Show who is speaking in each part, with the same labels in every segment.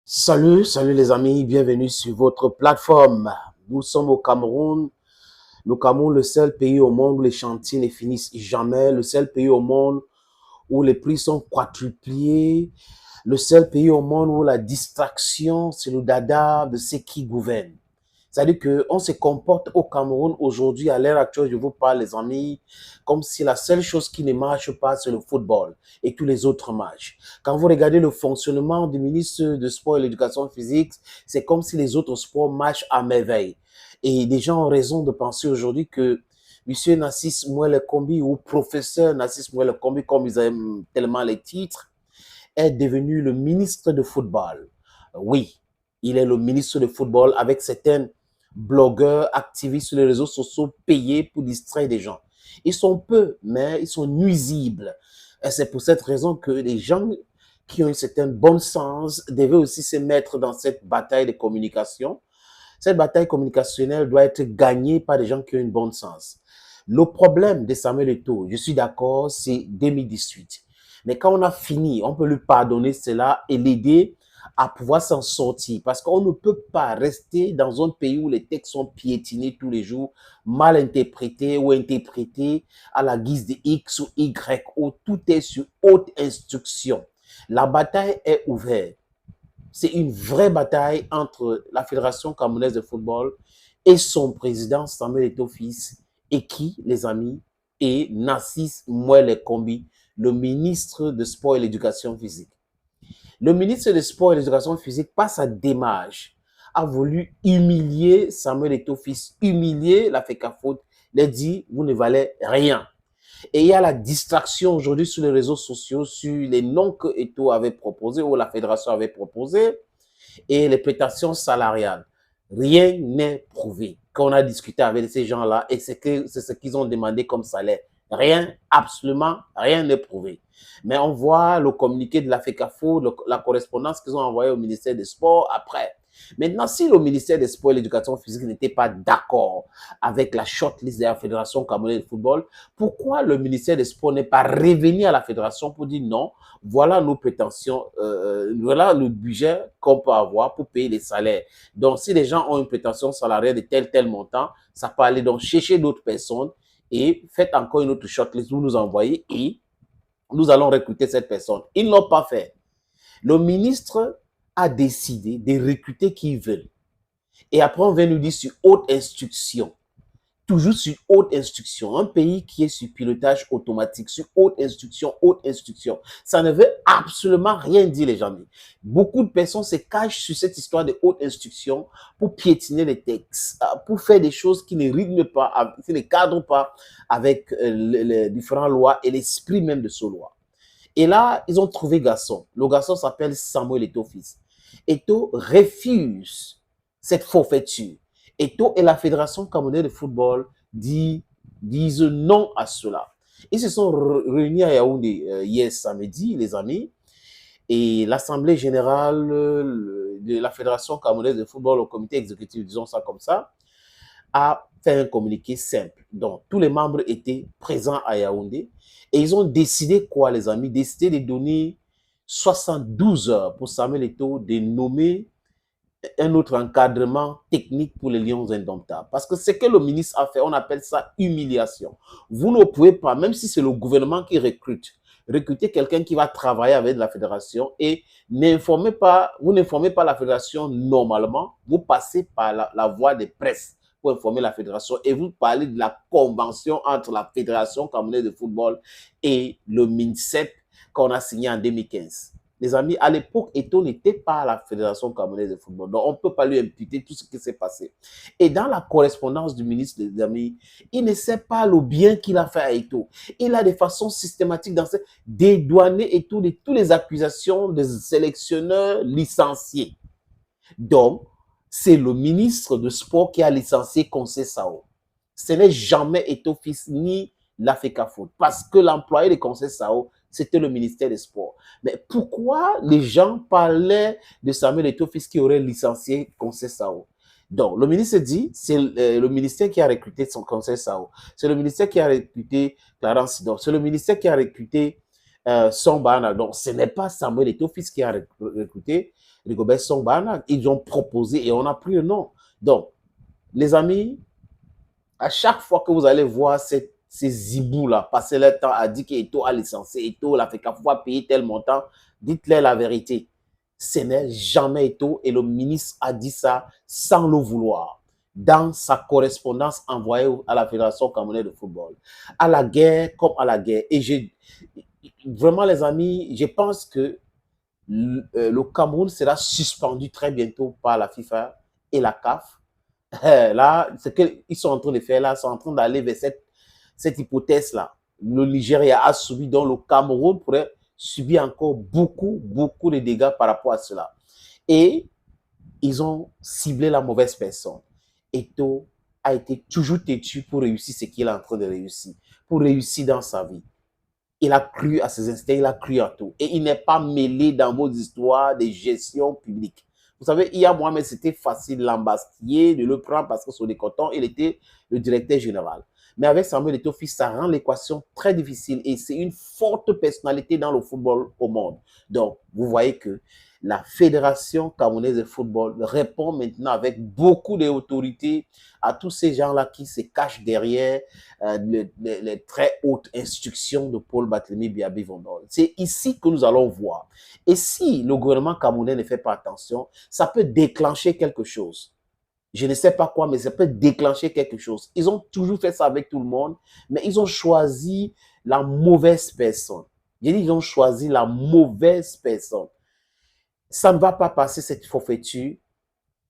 Speaker 1: Salut les amis, bienvenue sur votre plateforme. Nous sommes au Cameroun. Le Cameroun, le seul pays au monde où les chantiers ne finissent jamais, le seul pays au monde où les prix sont quadruplés, le seul pays au monde où la distraction, c'est le dada de ceux qui gouvernent. C'est-à-dire qu'on se comporte au Cameroun aujourd'hui, à l'heure actuelle, je vous parle, les amis, comme si la seule chose qui ne marche pas, c'est le football et tous les autres marchent. Quand vous regardez le fonctionnement du ministre de Sport et de l'Éducation physique, c'est comme si les autres sports marchent à merveille. Et des gens ont raison de penser aujourd'hui que Monsieur Nassis Mouele Kombi ou professeur Nassis Mouele Kombi, comme ils aiment tellement les titres, est devenu le ministre de football. Oui, il est le ministre de football avec certains blogueurs, activistes sur les réseaux sociaux payés pour distraire des gens. Ils sont peu, mais ils sont nuisibles. Et c'est pour cette raison que les gens qui ont un certain bon sens devaient aussi se mettre dans cette bataille de communication. Cette bataille communicationnelle doit être gagnée par des gens qui ont un bon sens. Le problème de Samuel Eto'o, je suis d'accord, c'est 2018. Mais quand on a fini, on peut lui pardonner cela et l'aider à pouvoir s'en sortir. Parce qu'on ne peut pas rester dans un pays où les textes sont piétinés tous les jours, mal interprétés ou interprétés à la guise de X ou Y, où tout est sur haute instruction. La bataille est ouverte. C'est une vraie bataille entre la Fédération camerounaise de football et son président Samuel Eto'o Fils, et qui, les amis, est Narcisse Mouele Kombi, le ministre de Sport et l'Éducation physique. Le ministre de Sport et de l'Éducation physique, par sa démarche, a voulu humilier Samuel Eto'o Fils, humilier la FECAFOOT, lui dit, vous ne valez rien. Et il y a la distraction aujourd'hui sur les réseaux sociaux sur les noms que Eto'o avait proposés ou la fédération avait proposés et les prestations salariales. Rien n'est prouvé. Quand on a discuté avec ces gens-là, et c'est ce qu'ils ont demandé comme salaire. Rien, absolument rien n'est prouvé. Mais on voit le communiqué de la FECAFO, la correspondance qu'ils ont envoyée au ministère des Sports après. Maintenant, si le ministère des Sports et de l'Éducation physique n'était pas d'accord avec la shortlist de la Fédération camerounaise de football, pourquoi le ministère des Sports n'est pas revenu à la Fédération pour dire non, voilà nos prétentions, voilà le budget qu'on peut avoir pour payer les salaires. Donc, si les gens ont une prétention salariale de tel montant, ça peut aller donc chercher d'autres personnes et faites encore une autre shortlist, vous nous envoyez et nous allons recruter cette personne. Ils ne l'ont pas fait. Le ministre a décidé de recruter qui veulent. Et après, on vient nous dire sur haute instruction. Toujours sur haute instruction. Un pays qui est sur pilotage automatique, sur haute instruction, haute instruction. Ça ne veut absolument rien dire, les amis. Beaucoup de personnes se cachent sur cette histoire de haute instruction pour piétiner les textes, pour faire des choses qui ne rythment pas, qui ne cadrent pas avec les différentes lois et l'esprit même de ces lois. Et là, ils ont trouvé garçon. Le garçon s'appelle Samuel Eto'o Fils. Eto'o refuse cette forfaiture. Eto'o et la Fédération camerounaise de football disent non à cela. Ils se sont réunis à Yaoundé hier samedi, les amis, et l'Assemblée générale de la Fédération camerounaise de football, au comité exécutif, disons ça comme ça, a fait un communiqué simple. Donc, tous les membres étaient présents à Yaoundé et ils ont décidé quoi, les amis? Décidé de donner 72 heures pour Samuel Eto'o de nommer un autre encadrement technique pour les Lions indomptables. Parce que ce que le ministre a fait, on appelle ça humiliation. Vous ne pouvez pas, même si c'est le gouvernement qui recrute, recruter quelqu'un qui va travailler avec la fédération et vous n'informez pas la fédération normalement, vous passez par la voie des presses pour informer la fédération et vous parlez de la convention entre la Fédération camerounaise de football et le MINSEP qu'on a signé en 2015. Les amis, à l'époque, Eto'o n'était pas à la Fédération camerounaise de football. Donc, on ne peut pas lui imputer tout ce qui s'est passé. Et dans la correspondance du ministre des Amis, il ne sait pas le bien qu'il a fait à Eto'o. Il a de façon systématique dédouané Eto'o de toutes les accusations de sélectionneurs licenciés. Donc, c'est le ministre de Sport qui a licencié Conseil Sao. Ce n'est jamais Eto'o Fils ni la FECAFOOT. Parce que l'employé de Conseil Sao, c'était le ministère des Sports. Mais pourquoi les gens parlaient de Samuel Eto'o Fils qui aurait licencié Conseil Sao? Donc, le ministre dit, c'est le ministère qui a recruté son Conseil Sao. C'est le ministère qui a recruté Clarence Sidor. C'est le ministère qui a recruté Son Bana. Donc, ce n'est pas Samuel Eto'o Fils qui a recruté Rigobert Song Bahana. Ils ont proposé et on a pris le nom. Donc, les amis, à chaque fois que vous allez voir ces zibous-là passer leur temps à dire qu'Eto a licencié, Eto l'a fait qu'à fois payer tel montant, dites-leur la vérité. Ce n'est jamais Eto et le ministre a dit ça sans le vouloir dans sa correspondance envoyée à la Fédération camerounaise de football. À la guerre comme à la guerre. Et vraiment les amis, je pense que le Cameroun sera suspendu très bientôt par la FIFA et la CAF. Là, ce qu'ils sont en train de faire là, ils sont en train d'aller vers cette hypothèse-là. Le Nigeria a subi, donc le Cameroun pourrait subir encore beaucoup de dégâts par rapport à cela. Et ils ont ciblé la mauvaise personne. Eto'o a été toujours têtu pour réussir ce qu'il est en train de réussir, pour réussir dans sa vie. Il a cru à ses instincts, il a cru à tout. Et il n'est pas mêlé dans vos histoires de gestion publique. Vous savez, il y a Mohamed, c'était facile l'embastiller, de le prendre parce que sur les cotons, il était le directeur général. Mais avec Samuel Eto'o, ça rend l'équation très difficile et c'est une forte personnalité dans le football au monde. Donc, vous voyez que la Fédération camerounaise de football répond maintenant avec beaucoup d'autorité à tous ces gens-là qui se cachent derrière les très hautes instructions de Paul Barthélémy Biabi Vondol. C'est ici que nous allons voir. Et si le gouvernement camerounais ne fait pas attention, ça peut déclencher quelque chose. Je ne sais pas quoi, mais ça peut déclencher quelque chose. Ils ont toujours fait ça avec tout le monde, mais ils ont choisi la mauvaise personne. J'ai dit, ils ont choisi la mauvaise personne. Ça ne va pas passer cette forfaiture.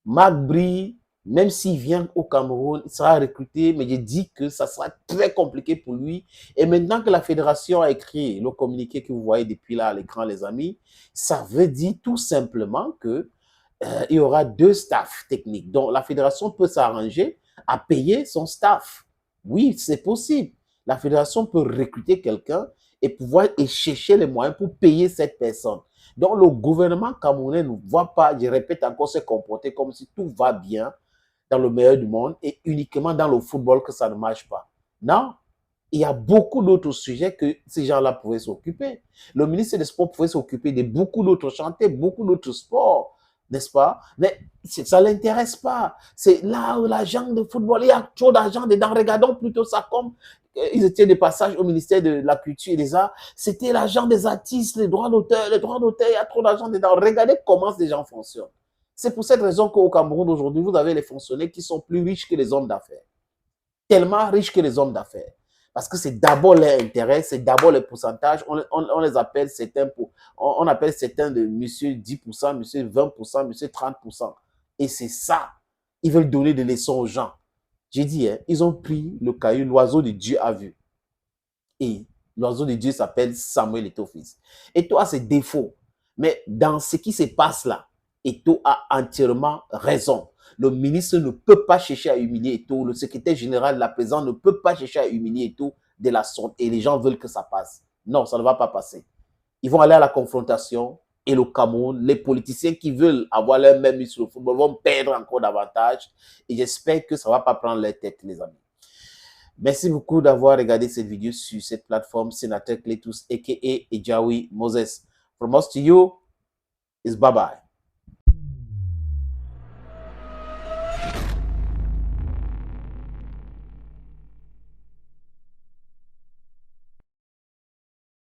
Speaker 1: Marc Bry, même s'il vient au Cameroun, il sera recruté, mais je dis que ça sera très compliqué pour lui. Et maintenant que la fédération a écrit le communiqué que vous voyez depuis là à l'écran, les amis, ça veut dire tout simplement que il y aura 2 staffs techniques. Donc, la fédération peut s'arranger à payer son staff. Oui, c'est possible. La fédération peut recruter quelqu'un et pouvoir chercher les moyens pour payer cette personne. Donc, le gouvernement camerounais ne va pas, je répète encore, se comporter comme si tout va bien dans le meilleur du monde et uniquement dans le football que ça ne marche pas. Non, il y a beaucoup d'autres sujets que ces gens-là pouvaient s'occuper. Le ministre des Sports pouvait s'occuper de beaucoup d'autres chantiers, beaucoup d'autres sports, n'est-ce pas? Mais ça ne l'intéresse pas. C'est là où l'agent de football, il y a trop d'argent dedans. Regardons plutôt ça comme ils étaient de passage au ministère de la Culture et des Arts. C'était l'agent des artistes, les droits d'auteur, il y a trop d'argent dedans. Regardez comment ces gens fonctionnent. C'est pour cette raison qu'au Cameroun aujourd'hui, vous avez les fonctionnaires qui sont plus riches que les hommes d'affaires. Tellement riches que les hommes d'affaires. Parce que c'est d'abord leur intérêt, c'est d'abord les pourcentages. On les appelle certains, on appelle certains de monsieur 10%, monsieur 20%, monsieur 30%. Et c'est ça. Ils veulent donner des leçons aux gens. J'ai dit, hein, ils ont pris le caillou, l'oiseau de Dieu a vu. Et l'oiseau de Dieu s'appelle Samuel Eto'o fils. Eto'o a ses défauts. Mais dans ce qui se passe là, Eto'o a entièrement raison. Le ministre ne peut pas chercher à humilier Eto'o. Le secrétaire général, la présidente ne peut pas chercher à humilier Eto'o de la sorte. Et les gens veulent que ça passe. Non, ça ne va pas passer. Ils vont aller à la confrontation. Et le Cameroun, les politiciens qui veulent avoir leur même mise sur le football vont perdre encore davantage. Et j'espère que ça ne va pas prendre leur tête, les amis. Merci beaucoup d'avoir regardé cette vidéo sur cette plateforme Sénateur Clétus, a.k.a. Ejawi Moses. From us to you is bye-bye.